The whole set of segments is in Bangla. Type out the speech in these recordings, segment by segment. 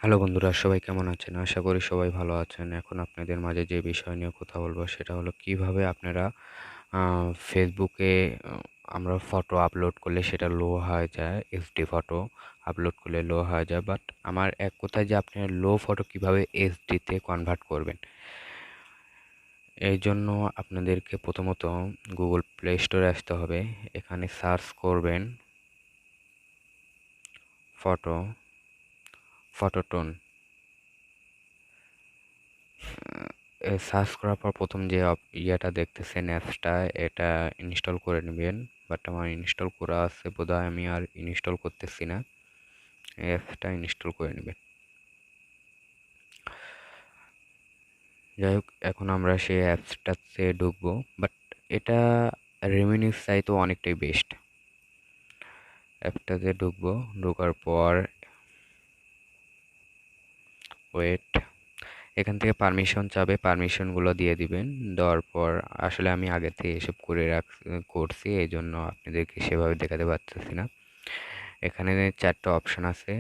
হ্যালো বন্ধুরা, সবাই কেমন আছেন? আশা করি সবাই ভালো আছেন। এখন আপনাদের মাঝে যে বিষয় নিয়ে কথা বলবো সেটা হলো কিভাবে আপনারা ফেসবুকে আমরা ফটো আপলোড করলে সেটা লো হয়ে যায়, এইচডি ফটো আপলোড করলে লো হয়ে যায়। বাট আমার এক কথায় যে আপনারা লো ফটো কিভাবে এইচডিতে কনভার্ট করবেন, এই জন্য আপনাদেরকে প্রথমত গুগল প্লে স্টোরে আসতে হবে। এখানে সার্চ করবেন ফটো ফটোটোন। সার্চ করার পর প্রথম যে ইয়েটা দেখতেছেন অ্যাপসটা, এটা ইনস্টল করে নেবেন। বাট আমার ইনস্টল করা আছে বোধহয়, আমি আর ইনস্টল করতেছি না। এই অ্যাপসটা ইনস্টল করে নেবেন। যাই হোক, এখন আমরা সেই অ্যাপসটাতে ঢুকবো। বাট এটা রেমিনিউর চাইতেও অনেকটাই বেস্ট। অ্যাপটাতে ঢুকবো, ঢোকার পর ওয়েট, এখান থেকে পারমিশন চাবে, পারমিশনগুলো দিয়ে দিবেন। দেওয়ার পর আসলে আমি আগে থেকে এসব করছি, এই জন্য আপনাদেরকে সেভাবে দেখাতে পারতেছি না। এখানে 4টা অপশান আছে।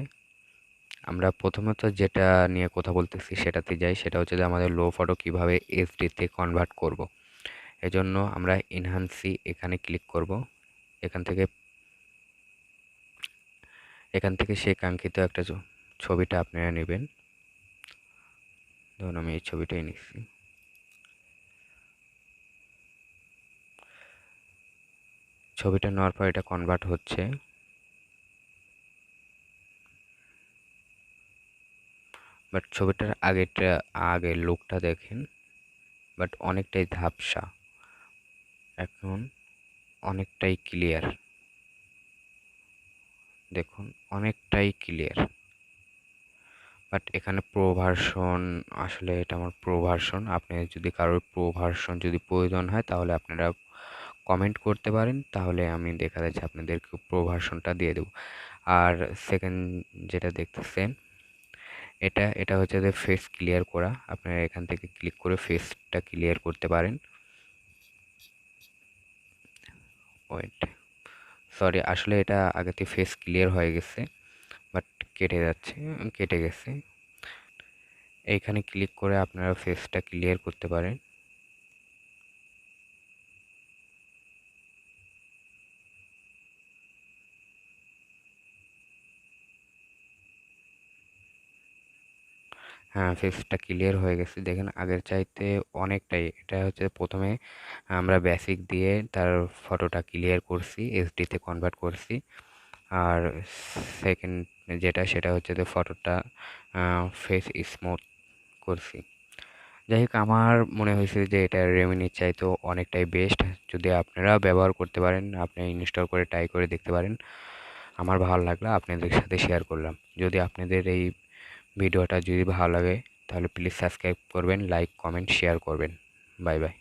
আমরা প্রথমত যেটা নিয়ে কথা বলতেছি সেটাতে যাই, সেটা হচ্ছে যে আমাদের লো ফটো কীভাবে এইচডিতে কনভার্ট করব। এজন্য আমরা এনহান্সি এখানে ক্লিক করব। এখান থেকে সেই কাঙ্ক্ষিত একটা ছবিটা আপনারা নেবেন। ধরুন আমি এই ছবিটাই নিচ্ছি। ছবিটা নেওয়ার পর এটা কনভার্ট হচ্ছে। বাট ছবিটার আগের লুকটা দেখেন, বাট অনেকটাই ঝাপসা। এখন অনেকটাই ক্লিয়ার, দেখুন অনেকটাই ক্লিয়ার। বাট এখানে প্রো ভার্সন, আসলে এটা আমার প্রো ভার্সন। আপনি যদি কারোর প্রো ভার্সন যদি প্রয়োজন হয় তাহলে আপনারা কমেন্ট করতে পারেন, তাহলে আমি দেখা যাচ্ছে আপনাদেরকে প্রো ভার্সনটা দিয়ে দেবো। আর সেকেন্ড যেটা দেখতেছেন, এটা হচ্ছে যে ফেস ক্লিয়ার করা। আপনারা এখান থেকে ক্লিক করে ফেসটা ক্লিয়ার করতে পারেন। ওয়েট, সরি, আসলে এটা আগে থেকে ফেস ক্লিয়ার হয়ে গেছে, বাট কেটে গেছে। এইখানে ক্লিক করে আপনারা ফেসটা ক্লিয়ার করতে পারেন। হ্যাঁ, ফেসটা ক্লিয়ার হয়ে গেছে, দেখেন আগের চাইতে অনেকটাই। এটা হচ্ছে প্রথমে আমরা বেসিক দিয়ে তার ফটোটা ক্লিয়ার করছি, এইচডিতে কনভার্ট করছি। আর সেকেন্ড সেটা হচ্ছে যে ফটোটা ফেস স্মুথ করছি। যাই হোক, আমার মনে হয়েছে যে এটা রেমিনির চাইতেও অনেকটাই বেস্ট। যদি আপনারা ব্যবহার করতে পারেন, আপনি ইনস্টল করে ট্রাই করে দেখতে পারেন। আমার ভালো লাগলো, আপনাদের সাথে শেয়ার করলাম। যদি আপনাদের এই ভিডিওটা যদি ভালো লাগে তাহলে প্লিজ সাবস্ক্রাইব করবেন, লাইক কমেন্ট শেয়ার করবেন। Bye bye.